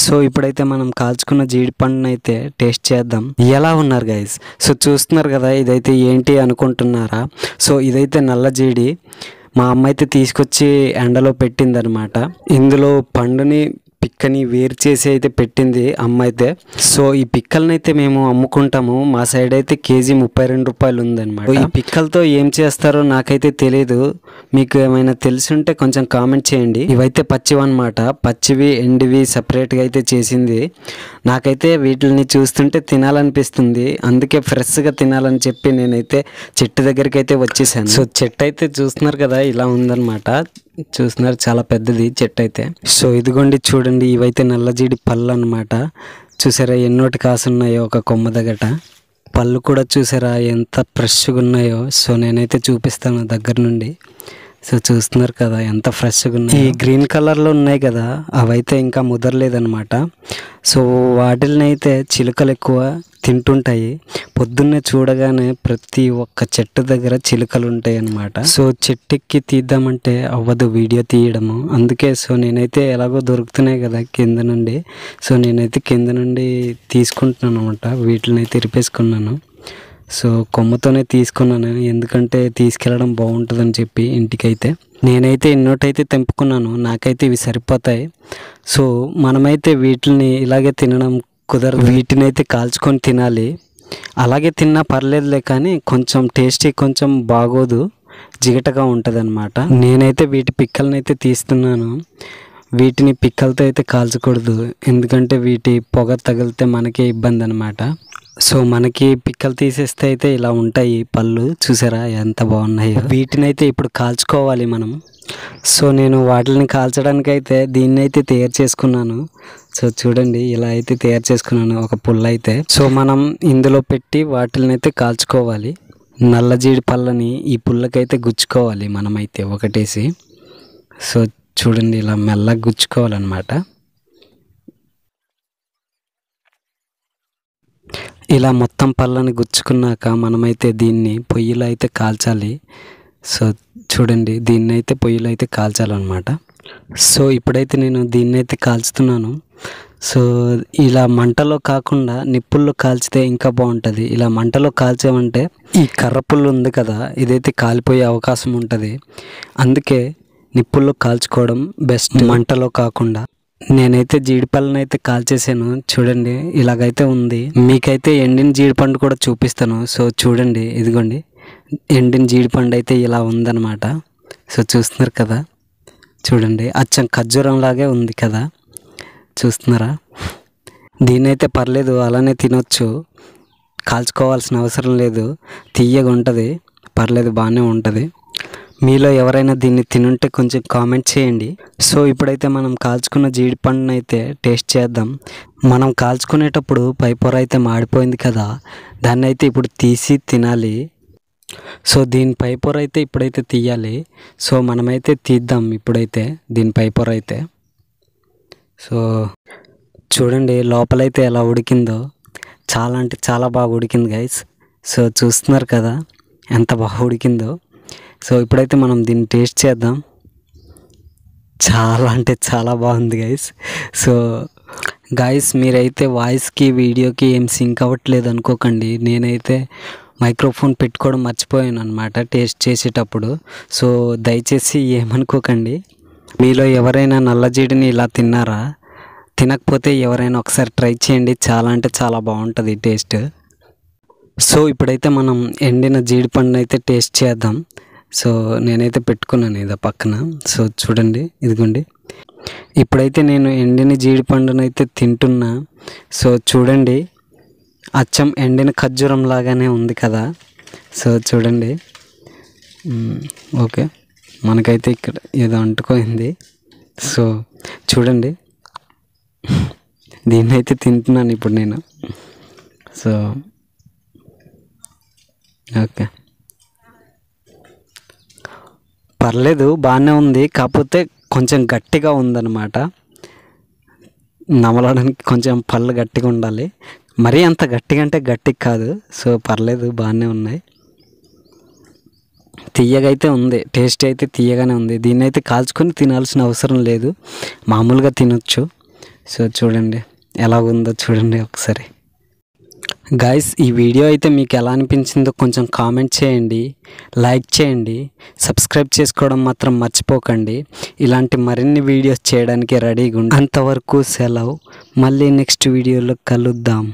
So ఇప్పుడైతే మనం కాల్చుకున్న జీడిపండుని అయితే టేస్ట్ చేద్దాం. ఎలా ఉన్నారు గైస్? సో చూస్తున్నారు కదా, ఇదైతే ఏంటి అనుకుంటున్నారా? సో ఇదైతే నల్ల జీడి. మా అమ్మ అయితే తీసుకొచ్చి ఎండలో పెట్టిందనమాట. ఇందులో పండుని పిక్కని వేరు చేసి అయితే పెట్టింది అమ్మ అయితే. సో ఈ పిక్కల్ని అయితే మేము అమ్ముకుంటాము. మా సైడ్ అయితే కేజీ 32 రూపాయలు ఉందన్నమాట. ఈ పిక్కలతో ఏం చేస్తారో నాకైతే తెలియదు. మీకు ఏమైనా తెలిసి ఉంటే కొంచెం కామెంట్ చేయండి. ఇవైతే పచ్చివన్నమాట. పచ్చివి ఎండివి సపరేట్గా అయితే చేసింది. నాకైతే వీటిని చూస్తుంటే తినాలనిపిస్తుంది. అందుకే ఫ్రెష్గా తినాలని చెప్పి నేనైతే చెట్టు దగ్గరికి అయితే వచ్చేసాను. సో చెట్టు అయితే చూస్తున్నారు కదా, ఇలా ఉందన్నమాట. చూస్తున్నారు, చాలా పెద్దది చెట్టు అయితే. సో ఇదిగోండి చూడండి, ఇవైతే నల్లజీడి పళ్ళు అన్నమాట. చూసారా ఎన్నోటి కాసున్నాయో ఒక కొమ్మ దగ్గర. పళ్ళు కూడా చూసారా ఎంత ఫ్రెష్గా ఉన్నాయో. సో నేనైతే చూపిస్తాను దగ్గర నుండి. సో చూస్తున్నారు కదా ఎంత ఫ్రెష్గా ఉన్నాయి. ఈ గ్రీన్ కలర్లో ఉన్నాయి కదా, అవైతే ఇంకా ముదరలేదన్నమాట. సో వాటిని అయితే చిలుకలు ఎక్కువ తింటుంటాయి. పొద్దున్నే చూడగానే ప్రతి ఒక్క చెట్టు దగ్గర చిలుకలు ఉంటాయి అన్నమాట. సో చెట్టుకి తీద్దామంటే అవ్వదు వీడియో తీయడము. అందుకే సో నేనైతే ఎలాగో దొరుకుతున్నాయి కదా కింద నుండి. సో నేనైతే కింద నుండి తీసుకుంటున్నాను అనమాట. వీటిని అయితే ఇరిపేసుకున్నాను. సో కొమ్మతోనే తీసుకున్నాను, ఎందుకంటే తీసుకెళ్ళడం బాగుంటుందని చెప్పి ఇంటికైతే. నేనైతే ఎన్నోటైతే తెంపుకున్నాను, నాకైతే ఇవి సరిపోతాయి. సో మనమైతే వీటిని ఇలాగే తినడం కుదరదు. వీటిని అయితే కాల్చుకొని తినాలి. అలాగే తిన్నా పర్లేదులే, కానీ కొంచెం టేస్టీ కొంచెం బాగోదు, జిగటగా ఉంటుంది అనమాట. నేనైతే వీటి పిక్కల్ని అయితే తీస్తున్నాను. వీటిని పిక్కలతో అయితే కాల్చకూడదు, ఎందుకంటే వీటి పొగ తగిలితే మనకే ఇబ్బంది అనమాట. సో మనకి పిక్కలు తీసేస్తే అయితే ఇలా ఉంటాయి పళ్ళు. చూసారా ఎంత బాగున్నాయో. వీటిని అయితే ఇప్పుడు కాల్చుకోవాలి మనం. సో నేను వాటిని కాల్చడానికి అయితే దీన్ని అయితే తయారు చేసుకున్నాను. సో చూడండి, ఇలా అయితే తయారు చేసుకున్నాను ఒక పుల్ల అయితే. సో మనం ఇందులో పెట్టి వాటిని అయితే కాల్చుకోవాలి. నల్లజీడి పళ్ళని ఈ పుల్లకైతే గుచ్చుకోవాలి మనమైతే ఒకటేసి. సో చూడండి, ఇలా మెల్లగా గుచ్చుకోవాలన్నమాట. ఇలా మొత్తం పళ్ళని గుచ్చుకున్నాక మనమైతే దీన్ని పొయ్యిలో అయితే కాల్చాలి. సో చూడండి, దీన్ని అయితే పొయ్యిలో అయితే కాల్చాలన్నమాట. సో ఇప్పుడైతే నేను దీన్ని అయితే కాల్చుతున్నాను. సో ఇలా మంటలో కాకుండా నిప్పుల్లో కాల్చితే ఇంకా బాగుంటుంది. ఇలా మంటలో కాల్చామంటే ఈ కర్రపుల్లు ఉంది కదా, ఇదైతే కాలిపోయే అవకాశం ఉంటుంది. అందుకే నిప్పుల్లో కాల్చుకోవడం బెస్ట్, మంటలో కాకుండా. నేనైతే జీడిపళ్ళని అయితే కాల్చేసాను. చూడండి ఇలాగైతే ఉంది. మీకైతే ఎండిన జీడిపండు కూడా చూపిస్తాను. సో చూడండి, ఇదిగోండి ఎండిన జీడిపండు అయితే ఇలా ఉందన్నమాట. సో చూస్తున్నారు కదా, చూడండి అచ్చం ఖర్జూరం లాగే ఉంది కదా, చూస్తున్నారా? దీనైతే పర్లేదు, అలానే తినొచ్చు, కాల్చుకోవాల్సిన అవసరం లేదు. తీయగా ఉంటుంది, పర్లేదు, బాగానే ఉంటుంది. మీలో ఎవరైనా దీన్ని తినుంటే కొంచెం కామెంట్ చేయండి. సో ఇప్పుడైతే మనం కాల్చుకున్న జీడిపండుని అయితే టేస్ట్ చేద్దాం. మనం కాల్చుకునేటప్పుడు పై పొర అయితే మాడిపోయింది కదా, దాన్ని అయితే ఇప్పుడు తీసి తినాలి. సో దీని పై పొర అయితే ఇప్పుడైతే తీయాలి. సో మనమైతే తీద్దాం ఇప్పుడైతే దీని పై పొర అయితే. సో చూడండి లోపలైతే ఎలా ఉడికిందో, చాలా అంటే చాలా బాగా ఉడికింది గైస్. సో చూస్తున్నారు కదా ఎంత బాగా ఉడికిందో. సో ఇప్పుడైతే మనం దీన్ని టేస్ట్ చేద్దాం. చాలా అంటే చాలా బాగుంది గైస్. సో గైస్ మీరైతే వాయిస్కి వీడియోకి ఏం సింక్ అవ్వట్లేదు అనుకోకండి. నేనైతే మైక్రోఫోన్ పెట్టుకోవడం మర్చిపోయాను అనమాట టేస్ట్ చేసేటప్పుడు. సో దయచేసి ఏమనుకోకండి. మీలో ఎవరైనా నల్లజీడిని ఇలా తిన్నారా? తినకపోతే ఎవరైనా ఒకసారి ట్రై చేయండి, చాలా అంటే చాలా బాగుంటుంది టేస్ట్. సో ఇప్పుడైతే మనం ఎండిన జీడిపండుని అయితే టేస్ట్ చేద్దాం. సో నేనైతే పెట్టుకున్నాను ఇది పక్కన. సో చూడండి, ఇదిగోండి ఇప్పుడైతే నేను ఎండిన జీడిపండుని అయితే తింటున్నా. సో చూడండి, అచ్చం ఎండిన ఖర్జూరం లాగానే ఉంది కదా. సో చూడండి, ఓకే మనకైతే ఇక్కడ ఏదో అంటుకోయింది. సో చూడండి, దీన్ని అయితే తింటున్నాను ఇప్పుడు నేను. సో ఓకే పర్లేదు, బాగానే ఉంది, కాకపోతే కొంచెం గట్టిగా ఉందన్నమాట. నమలడానికి కొంచెం పళ్ళు గట్టిగా ఉండాలి, మరీ అంత గట్టిగా అంటే గట్టిగా కాదు. సో పర్లేదు, బాగానే ఉన్నాయి. తీయగా అయితే ఉంది, టేస్ట్ అయితే తీయగానే ఉంది. దీన్ని అయితే కాల్చుకొని తినాల్సిన అవసరం లేదు, మామూలుగా తినొచ్చు. సో చూడండి ఎలా ఉందో చూడండి ఒకసారి. గైస్ ఈ వీడియో అయితే మీకు ఎలా అనిపించిందో కొంచెం కామెంట్ చేయండి, లైక్ చేయండి, సబ్స్క్రైబ్ చేసుకోవడం మాత్రం మర్చిపోకండి. ఇలాంటి మరిన్ని వీడియోస్ చేయడానికి రెడీగా ఉండండి. అంతవరకు సెలవు, మళ్ళీ నెక్స్ట్ వీడియోలో కలుద్దాం.